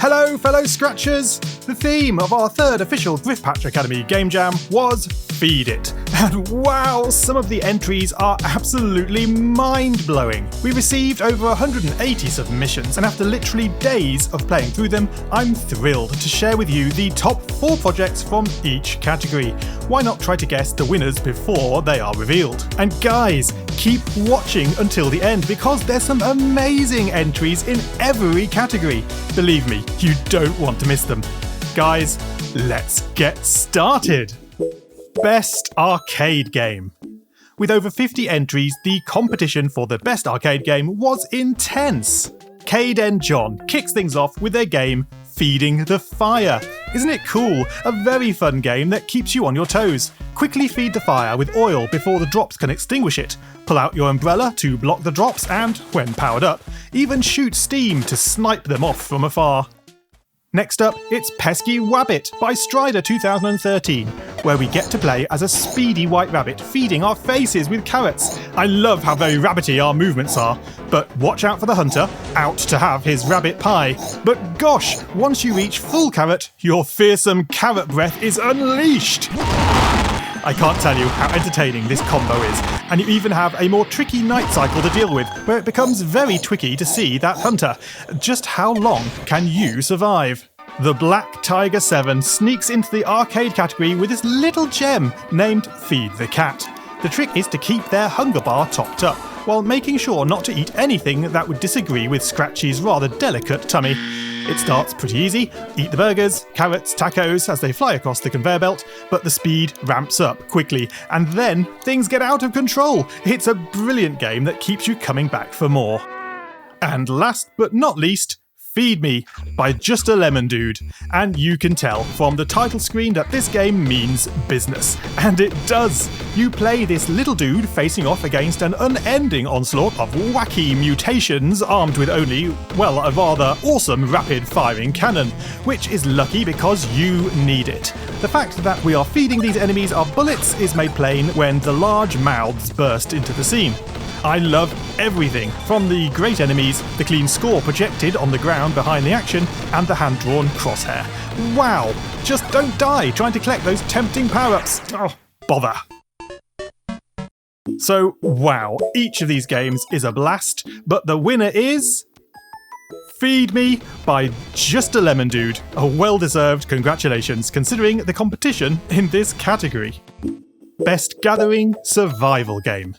Hello fellow Scratchers! The theme of our third official Griffpatch Academy game jam was Feed It. And wow, some of the entries are absolutely mind-blowing. We received over 180 submissions, and after literally days of playing through them, I'm thrilled to share with you the top 4 projects from each category. Why not try to guess the winners before they are revealed? And guys, keep watching until the end because there's some amazing entries in every category. Believe me, you don't want to miss them. Guys, let's get started. Best Arcade Game. With over 50 entries, the competition for the best arcade game was intense. Cade and John kicks things off with their game, Feeding the Fire. Isn't it cool? A very fun game that keeps you on your toes. Quickly feed the fire with oil before the drops can extinguish it. Pull out your umbrella to block the drops and, when powered up, even shoot steam to snipe them off from afar. Next up, it's Pesky Wabbit by Strider 2013, where we get to play as a speedy white rabbit feeding our faces with carrots. I love how very rabbity our movements are, but watch out for the hunter, out to have his rabbit pie. But gosh, once you reach full carrot, your fearsome carrot breath is unleashed! I can't tell you how entertaining this combo is, and you even have a more tricky night cycle to deal with, where it becomes very tricky to see that hunter. Just how long can you survive? The Black Tiger 7 sneaks into the arcade category with this little gem named Feed the Cat. The trick is to keep their hunger bar topped up, while making sure not to eat anything that would disagree with Scratchy's rather delicate tummy. It starts pretty easy, eat the burgers, carrots, tacos as they fly across the conveyor belt, but the speed ramps up quickly, and then things get out of control. It's a brilliant game that keeps you coming back for more. And last but not least, Feed Me by justalemondude. And you can tell from the title screen that this game means business. And it does! You play this little dude facing off against an unending onslaught of wacky mutations armed with only, well, a rather awesome rapid-firing cannon, which is lucky because you need it. The fact that we are feeding these enemies our bullets is made plain when the large mouths burst into the scene. I love everything, from the great enemies, the clean score projected on the ground behind the action, and the hand-drawn crosshair. Wow! Just don't die trying to collect those tempting power-ups. Oh, bother. So, wow, each of these games is a blast, but the winner is... Feed Me by justalemondude. A well-deserved congratulations considering the competition in this category. Best Gathering Survival Game.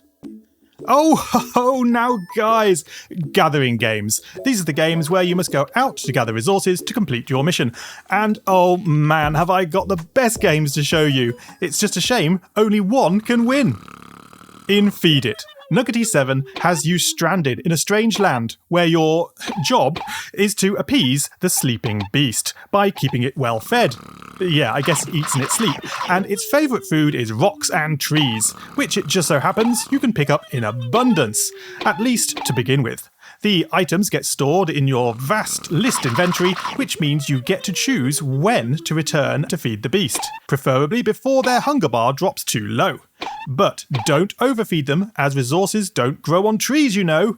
Oh, now guys, gathering games. These are the games where you must go out to gather resources to complete your mission. And oh man, have I got the best games to show you. It's just a shame only one can win. In Feed It, Nuggety 7 has you stranded in a strange land where your job is to appease the sleeping beast by keeping it well fed. Yeah, I guess it eats in its sleep. And its favourite food is rocks and trees, which it just so happens you can pick up in abundance, at least to begin with. The items get stored in your vast list inventory, which means you get to choose when to return to feed the beast, preferably before their hunger bar drops too low. But don't overfeed them, as resources don't grow on trees, you know.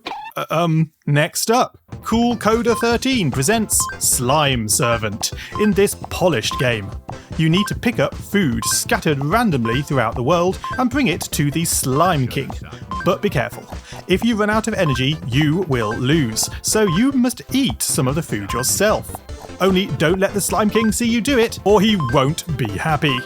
Next up, Cool Coder 13 presents Slime Servant in this polished game. You need to pick up food scattered randomly throughout the world and bring it to the Slime King. But be careful. If you run out of energy, you will lose, so you must eat some of the food yourself. Only don't let the Slime King see you do it, or he won't be happy.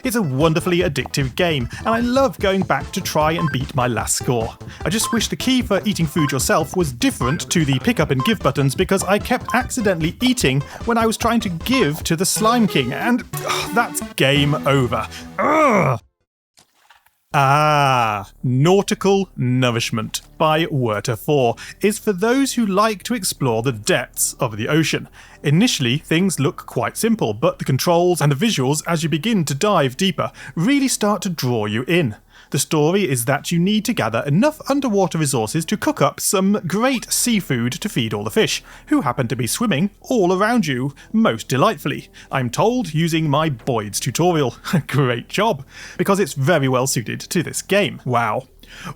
It's a wonderfully addictive game, and I love going back to try and beat my last score. I just wish the key for eating food yourself was different to the pick up and give buttons because I kept accidentally eating when I was trying to give to the Slime King, and that's game over. Ugh. Nautical Nourishment by Werter4 is for those who like to explore the depths of the ocean. Initially, things look quite simple, but the controls and the visuals as you begin to dive deeper really start to draw you in. The story is that you need to gather enough underwater resources to cook up some great seafood to feed all the fish, who happen to be swimming all around you, most delightfully, I'm told, using my Boyd's tutorial. Great job, because it's very well suited to this game. Wow.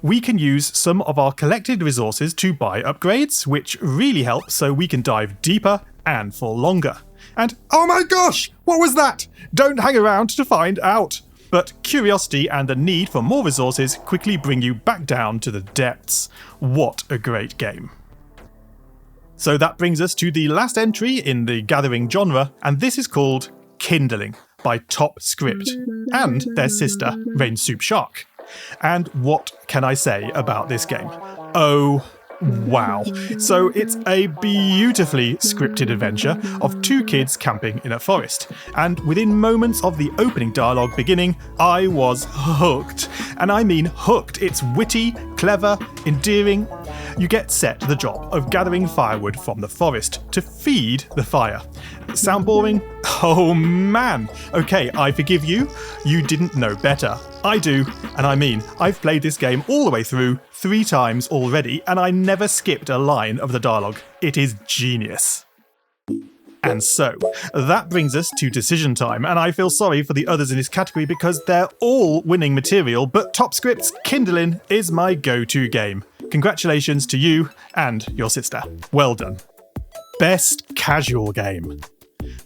We can use some of our collected resources to buy upgrades, which really help so we can dive deeper and for longer. And oh my gosh, what was that? Don't hang around to find out. But curiosity and the need for more resources quickly bring you back down to the depths. What a great game. So that brings us to the last entry in the gathering genre, and this is called Kindling by Top Script and their sister Rain Soup Shark. And what can I say about this game? Oh, wow. So it's a beautifully scripted adventure of two kids camping in a forest. And within moments of the opening dialogue beginning, I was hooked. And I mean hooked. It's witty, clever, endearing. You get set the job of gathering firewood from the forest to feed the fire. Sound boring? Oh man! Okay, I forgive you. You didn't know better. I do, and I mean, I've played this game all the way through 3 times already, and I never skipped a line of the dialogue. It is genius. And so, that brings us to decision time, and I feel sorry for the others in this category because they're all winning material, but Top Script's Kindling is my go-to game. Congratulations to you and your sister. Well done. Best casual game.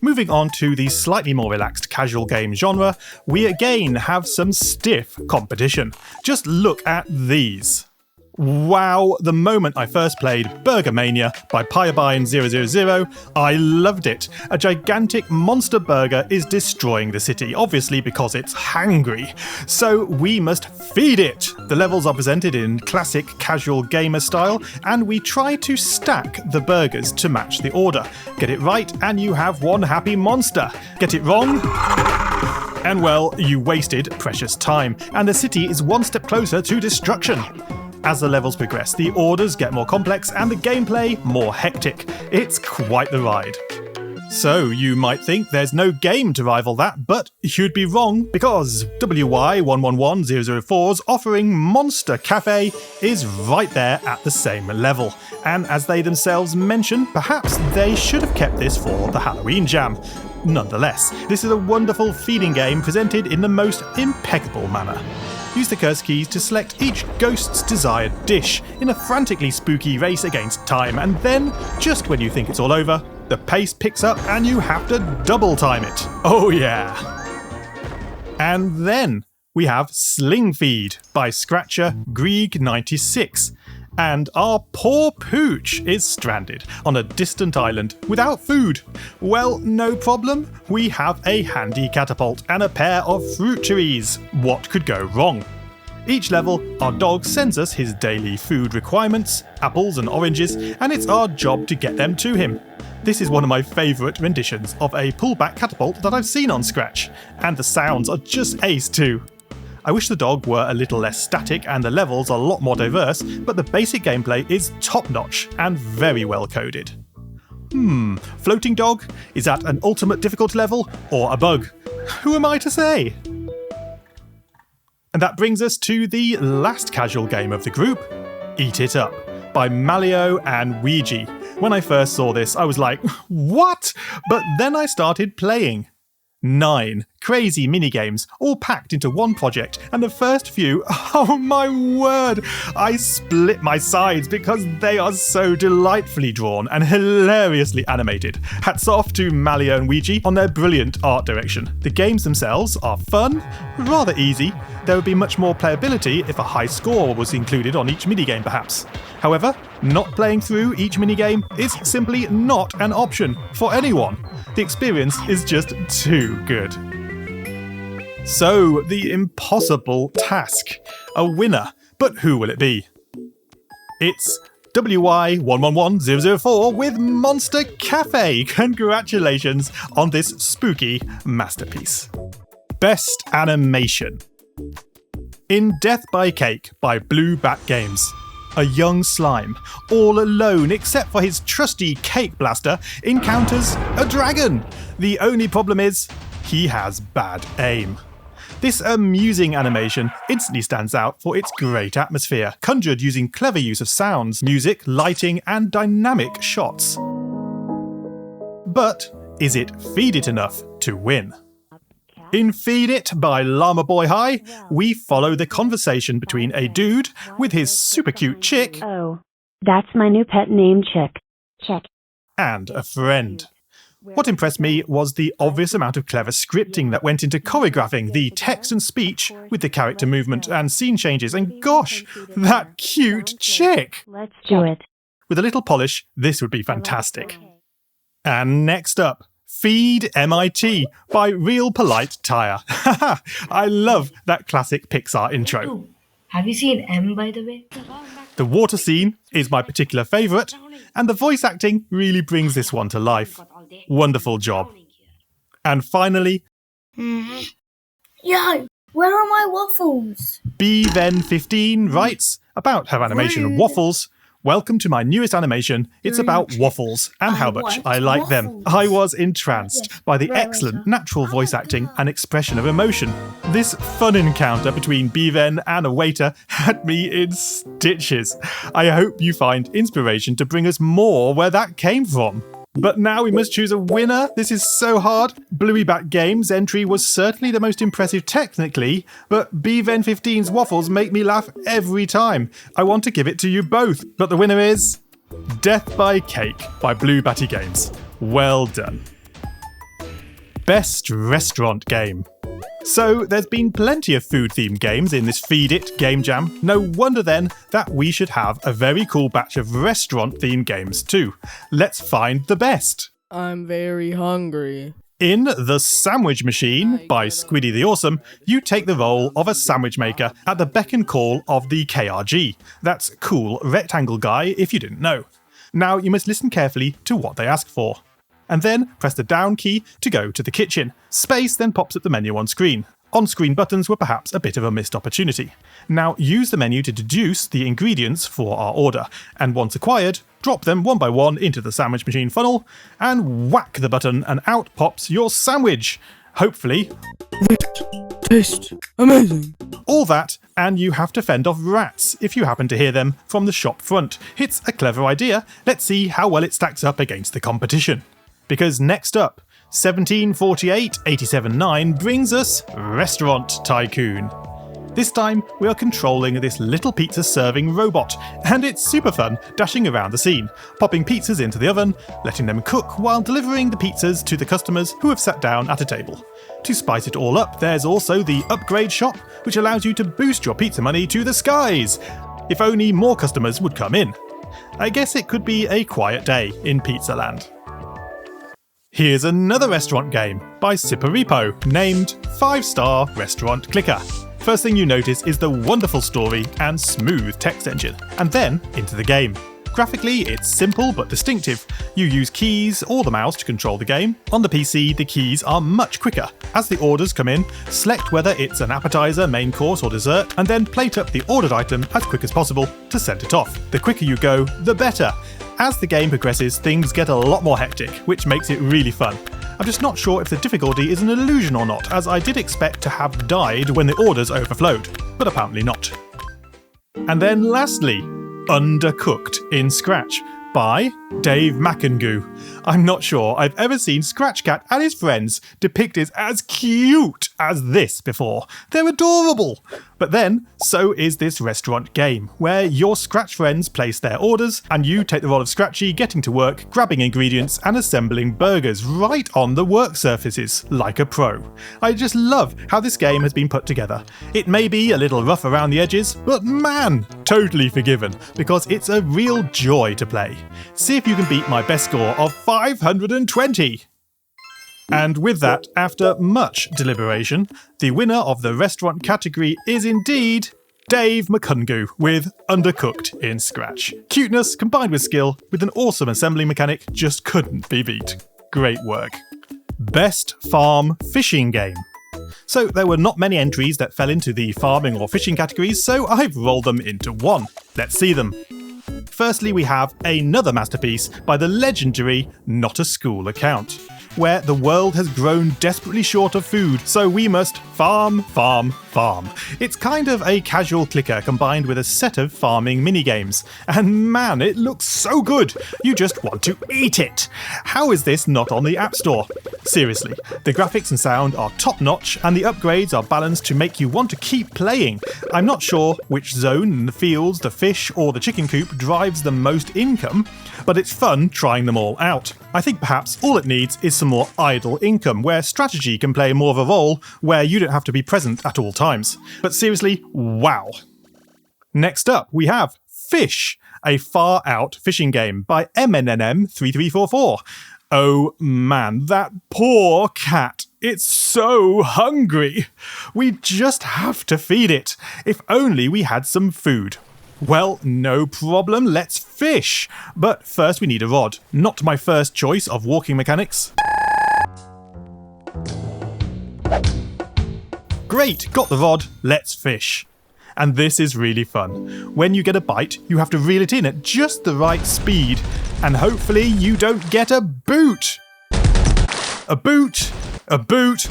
Moving on to the slightly more relaxed casual game genre, we again have some stiff competition. Just look at these. Wow, the moment I first played Burger Mania by Pyabine000, I loved it. A gigantic monster burger is destroying the city, obviously because it's hangry. So we must feed it. The levels are presented in classic casual gamer style, and we try to stack the burgers to match the order. Get it right and you have one happy monster. Get it wrong? And well, you wasted precious time, and the city is one step closer to destruction. As the levels progress, the orders get more complex and the gameplay more hectic. It's quite the ride. So you might think there's no game to rival that, but you'd be wrong because WY111004's offering Monster Café is right there at the same level. And as they themselves mention, perhaps they should have kept this for the Halloween Jam. Nonetheless, this is a wonderful feeding game presented in the most impeccable manner. Use the curse keys to select each ghost's desired dish in a frantically spooky race against time, and then, just when you think it's all over, the pace picks up and you have to double time it. Oh yeah! And then we have Sling Feed by Scratcher Grieg96. And our poor Pooch is stranded on a distant island without food. Well, no problem. We have a handy catapult and a pair of fruit trees. What could go wrong? Each level, our dog sends us his daily food requirements, apples and oranges, and it's our job to get them to him. This is one of my favourite renditions of a pullback catapult that I've seen on Scratch, and the sounds are just ace too. I wish the dog were a little less static and the levels a lot more diverse, but the basic gameplay is top-notch and very well coded. Floating dog? Is that an ultimate difficult level or a bug? Who am I to say? And that brings us to the last casual game of the group, Eat It Up by Malio and Ouija. When I first saw this, I was like, what? But then I started playing. 9 crazy minigames, all packed into one project, and the first few, oh my word, I split my sides because they are so delightfully drawn and hilariously animated. Hats off to Malio and Ouija on their brilliant art direction. The games themselves are fun, rather easy. There would be much more playability if a high score was included on each minigame perhaps. However, not playing through each minigame is simply not an option for anyone. The experience is just too good. So, the impossible task. A winner, but who will it be? It's WY111004 with Monster Café. Congratulations on this spooky masterpiece. Best Animation. In Death by Cake by blueybatgames. A young slime, all alone except for his trusty cake blaster, encounters a dragon. The only problem is, he has bad aim. This amusing animation instantly stands out for its great atmosphere, conjured using clever use of sounds, music, lighting, and dynamic shots. But is it Feed It enough to win? In Feed It by Llama Boy High, we follow the conversation between a dude with his super cute chick. Oh, that's my new pet name, Chick. Chick. And a friend. What impressed me was the obvious amount of clever scripting that went into choreographing the text and speech with the character movement and scene changes, and gosh, that cute chick! Let's do it. With a little polish, this would be fantastic. And next up, Feed MIT by Real Polite Tire. I love that classic Pixar intro. Have you seen M, by the way? The water scene is my particular favourite, and the voice acting really brings this one to life. Wonderful job. And finally, Yo, where are my waffles? BVen15 writes about her animation of waffles. Welcome to my newest animation. It's about waffles and how much I like them. I was entranced by the excellent natural voice acting and expression of emotion. This fun encounter between BVen and a waiter had me in stitches. I hope you find inspiration to bring us more where that came from. But now we must choose a winner. This is so hard. blueybatgames' entry was certainly the most impressive technically, but BVen15's waffles make me laugh every time. I want to give it to you both, but the winner is Death by Cake by blueybatgames. Well done. Best restaurant game. So there's been plenty of food-themed games in this Feed It game jam. No wonder then that we should have a very cool batch of restaurant-themed games too. Let's find the best. I'm very hungry. In The Sandwich Machine by Squiddy the Awesome, you take the role of a sandwich maker at the beck and call of the KRG. That's Cool Rectangle Guy if you didn't know. Now you must listen carefully to what they ask for. And then press the down key to go to the kitchen. Space then pops up the menu on screen. On-screen buttons were perhaps a bit of a missed opportunity. Now use the menu to deduce the ingredients for our order, and once acquired, drop them one by one into the sandwich machine funnel, and whack the button and out pops your sandwich. Hopefully. Taste amazing. All that, and you have to fend off rats if you happen to hear them from the shop front. It's a clever idea. Let's see how well it stacks up against the competition. Because next up, 1748-87-9 brings us Restaurant Tycoon. This time, we are controlling this little pizza serving robot, and it's super fun dashing around the scene, popping pizzas into the oven, letting them cook while delivering the pizzas to the customers who have sat down at a table. To spice it all up, there's also the upgrade shop, which allows you to boost your pizza money to the skies. If only more customers would come in. I guess it could be a quiet day in Pizza Land. Here's another restaurant game by Siparipo named 5-Star Restaurant Clicker. First thing you notice is the wonderful story and smooth text engine, and then into the game. Graphically, it's simple but distinctive. You use keys or the mouse to control the game. On the PC, the keys are much quicker. As the orders come in, select whether it's an appetizer, main course or dessert, and then plate up the ordered item as quick as possible to send it off. The quicker you go, the better. As the game progresses, things get a lot more hectic, which makes it really fun. I'm just not sure if the difficulty is an illusion or not, as I did expect to have died when the orders overflowed, but apparently not. And then lastly, Undercooked in Scratch by davemacngu. I'm not sure I've ever seen Scratch Cat and his friends depicted as cute as this before. They're adorable! But then, so is this restaurant game, where your Scratch friends place their orders, and you take the role of Scratchy getting to work, grabbing ingredients and assembling burgers right on the work surfaces, like a pro. I just love how this game has been put together. It may be a little rough around the edges, but man, totally forgiven, because it's a real joy to play. See if you can beat my best score of 520! And with that, after much deliberation, the winner of the restaurant category is indeed davemacngu with Undercooked in Scratch. Cuteness combined with skill with an awesome assembly mechanic just couldn't be beat. Great work. Best Farm Fishing Game. So there were not many entries that fell into the farming or fishing categories, so I've rolled them into one. Let's see them. Firstly, we have another masterpiece by the legendary Not a School account. where the world has grown desperately short of food, so we must farm, farm, farm. It's kind of a casual clicker combined with a set of farming minigames. And man, it looks so good! You just want to eat it! How is this not on the App Store? Seriously, the graphics and sound are top-notch, and the upgrades are balanced to make you want to keep playing. I'm not sure which zone in the fields, the fish, or the chicken coop drives the most income, but it's fun trying them all out. I think perhaps all it needs is some more idle income, where strategy can play more of a role, where you don't have to be present at all times. But seriously, wow. Next up, we have Fish, a far-out fishing game by MNNM3344. Oh man, that poor cat. It's so hungry. We just have to feed it. If only we had some food. Well, no problem, let's fish. But first we need a rod. Not my first choice of walking mechanics. Great, got the rod, let's fish. And this is really fun. When you get a bite, you have to reel it in at just the right speed. And hopefully you don't get a boot. A boot. A boot.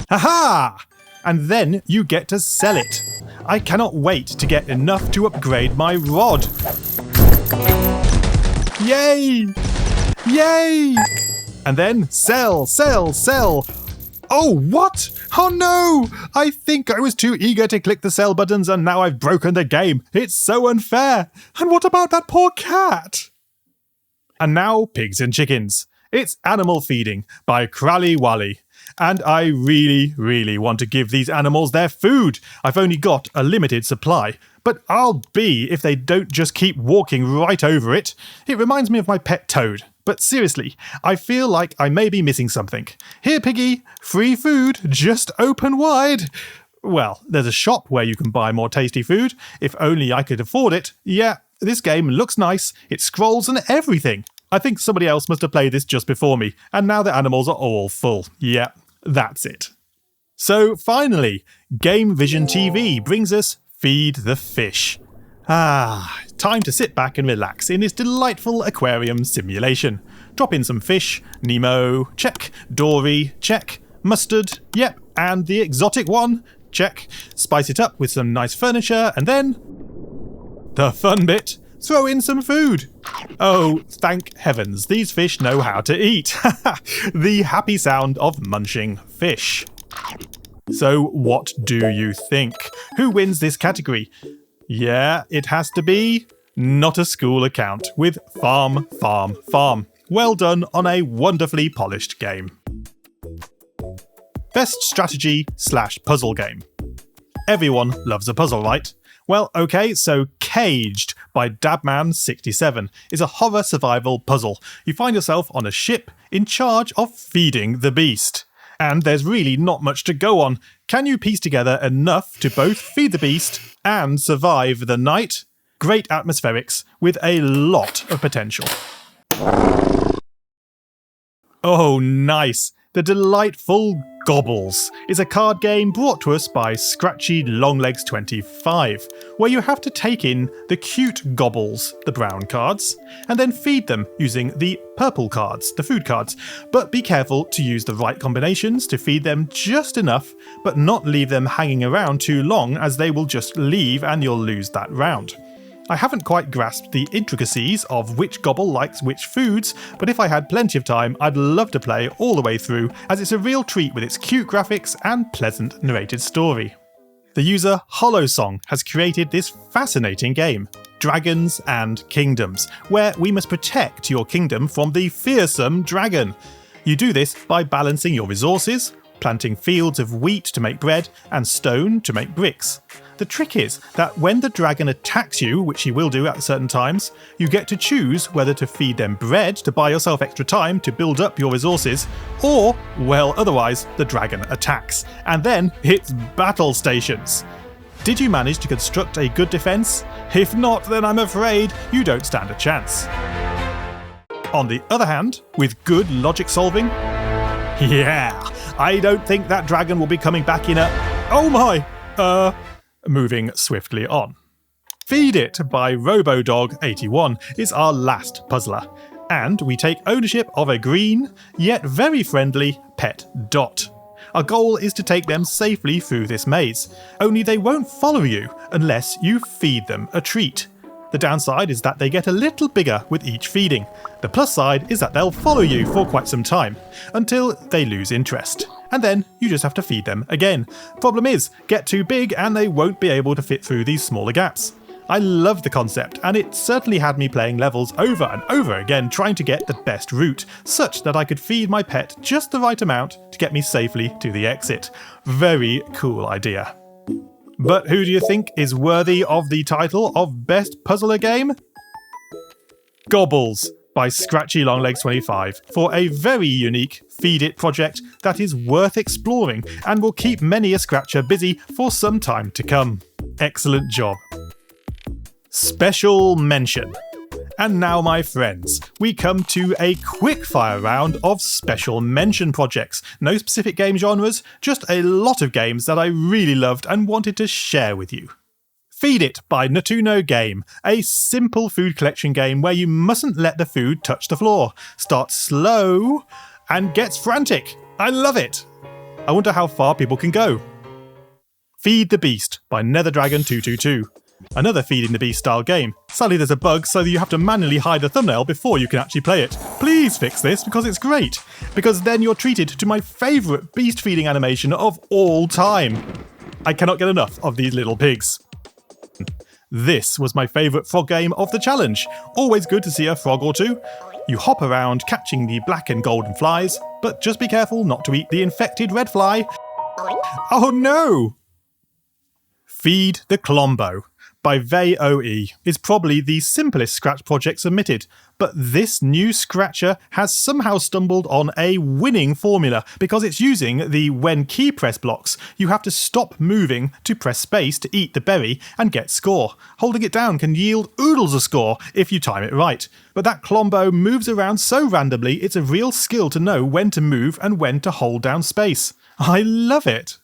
Haha! And then you get to sell it. I cannot wait to get enough to upgrade my rod. Yay! Yay! And then sell, sell, sell. Oh, what? Oh no! I think I was too eager to click the sell buttons and now I've broken the game. It's so unfair. And what about that poor cat? And now Pigs and Chickens. It's Animal Feeding by Krally Wally. And I really, really want to give these animals their food. I've only got a limited supply. But I'll be if they don't just keep walking right over it. It reminds me of my pet toad. But seriously, I feel like I may be missing something. Here, Piggy, free food, just open wide. Well, there's a shop where you can buy more tasty food. If only I could afford it. Yeah, this game looks nice. It scrolls and everything. I think somebody else must have played this just before me, and now the animals are all full. Yeah, that's it. So finally, Game Vision TV brings us Feed the Fish. Time to sit back and relax in this delightful aquarium simulation. Drop in some fish, Nemo, check, Dory, check, mustard, yep, and the exotic one, check. Spice it up with some nice furniture, and then the fun bit, throw in some food. Oh, thank heavens, these fish know how to eat. The happy sound of munching fish. So what do you think? Who wins this category? Yeah, it has to be Not a School Account with Farm, Farm, Farm. Well done on a wonderfully polished game. Best strategy / puzzle game. Everyone loves a puzzle, right? Well, okay, so Caged by Dabman67 is a horror survival puzzle. You find yourself on a ship in charge of feeding the beast. And there's really not much to go on. Can you piece together enough to both feed the beast and survive the night? Great atmospherics with a lot of potential. Oh, nice. The delightful Gobbles is a card game brought to us by Scratchy Longlegs25, where you have to take in the cute Gobbles, the brown cards, and then feed them using the purple cards, the food cards. But be careful to use the right combinations to feed them just enough, but not leave them hanging around too long, as they will just leave and you'll lose that round. I haven't quite grasped the intricacies of which Gobble likes which foods, but if I had plenty of time, I'd love to play all the way through, as it's a real treat with its cute graphics and pleasant narrated story. The user HollowSong has created this fascinating game, Dragons and Kingdoms, where we must protect your kingdom from the fearsome dragon. You do this by balancing your resources, planting fields of wheat to make bread, and stone to make bricks. The trick is that when the dragon attacks you, which he will do at certain times, you get to choose whether to feed them bread to buy yourself extra time to build up your resources, or, well, otherwise the dragon attacks, and then it's battle stations. Did you manage to construct a good defense? If not, then I'm afraid you don't stand a chance. On the other hand, with good logic solving, yeah, I don't think that dragon will be coming back in a... Oh my! Moving swiftly on. Feed It by RoboDog81 is our last puzzler. And we take ownership of a green, yet very friendly, pet Dot. Our goal is to take them safely through this maze, only they won't follow you unless you feed them a treat. The downside is that they get a little bigger with each feeding. The plus side is that they'll follow you for quite some time, until they lose interest. And then you just have to feed them again. Problem is, get too big and they won't be able to fit through these smaller gaps. I love the concept, and it certainly had me playing levels over and over again trying to get the best route, such that I could feed my pet just the right amount to get me safely to the exit. Very cool idea. But who do you think is worthy of the title of Best Puzzler Game? Gobbles by Scratchy Longlegs 25 for a very unique Feed It project that is worth exploring and will keep many a scratcher busy for some time to come. Excellent job. Special mention. And now, my friends, we come to a quick fire round of special mention projects. No specific game genres, just a lot of games that I really loved and wanted to share with you. Feed It by Natuno Game, a simple food collection game where you mustn't let the food touch the floor. Starts slow and gets frantic. I love it. I wonder how far people can go. Feed the Beast by NetherDragon222. Another Feeding the Beast style game. Sadly there's a bug so that you have to manually hide the thumbnail before you can actually play it. Please fix this because it's great. Because then you're treated to my favourite beast feeding animation of all time. I cannot get enough of these little pigs. This was my favourite frog game of the challenge. Always good to see a frog or two. You hop around catching the black and golden flies, but just be careful not to eat the infected red fly. Oh no! Feed the Klombo by VOE is probably the simplest Scratch project submitted, but this new Scratcher has somehow stumbled on a winning formula because it's using the when key press blocks. You have to stop moving to press space to eat the berry and get score. Holding it down can yield oodles of score if you time it right. But that Klombo moves around so randomly it's a real skill to know when to move and when to hold down space. I love it!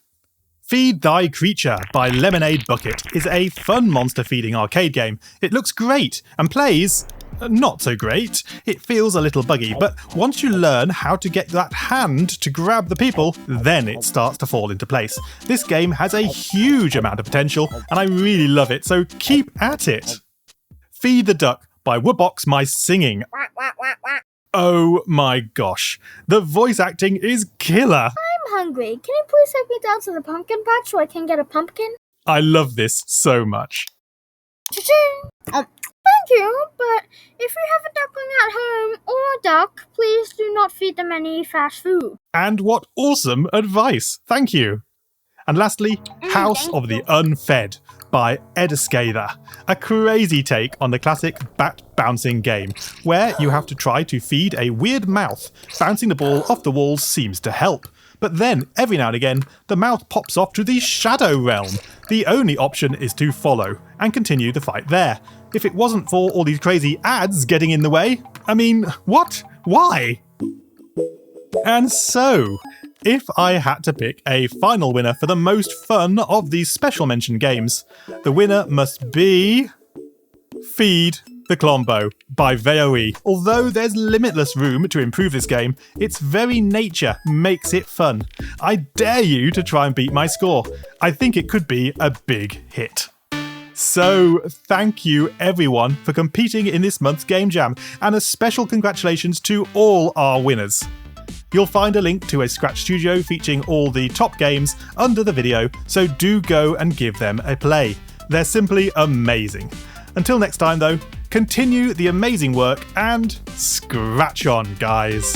Feed Thy Creature by Lemonade Bucket is a fun monster feeding arcade game. It looks great and plays not so great. It feels a little buggy, but once you learn how to get that hand to grab the people, then it starts to fall into place. This game has a huge amount of potential and I really love it, so keep at it. Feed the Duck by Woodbox My Singing. Oh my gosh, the voice acting is killer. I'm hungry. Can you please take me down to the pumpkin patch so I can get a pumpkin? I love this so much. Cha-ching! Thank you, but if you have a duckling at home or a duck, please do not feed them any fast food. And what awesome advice. Thank you. And lastly, House of the Unfed by Edskather, a crazy take on the classic bat bouncing game, where you have to try to feed a weird mouth. Bouncing the ball off the walls seems to help. But then, every now and again, the mouth pops off to the Shadow Realm. The only option is to follow and continue the fight there. If it wasn't for all these crazy ads getting in the way, I mean, what? Why? And so, if I had to pick a final winner for the most fun of these special mention games, the winner must be Feed the Klombo by VOE. Although there's limitless room to improve this game, its very nature makes it fun. I dare you to try and beat my score. I think it could be a big hit. So, thank you everyone for competing in this month's Game Jam, and a special congratulations to all our winners. You'll find a link to a Scratch Studio featuring all the top games under the video, so do go and give them a play. They're simply amazing. Until next time though, continue the amazing work and scratch on, guys.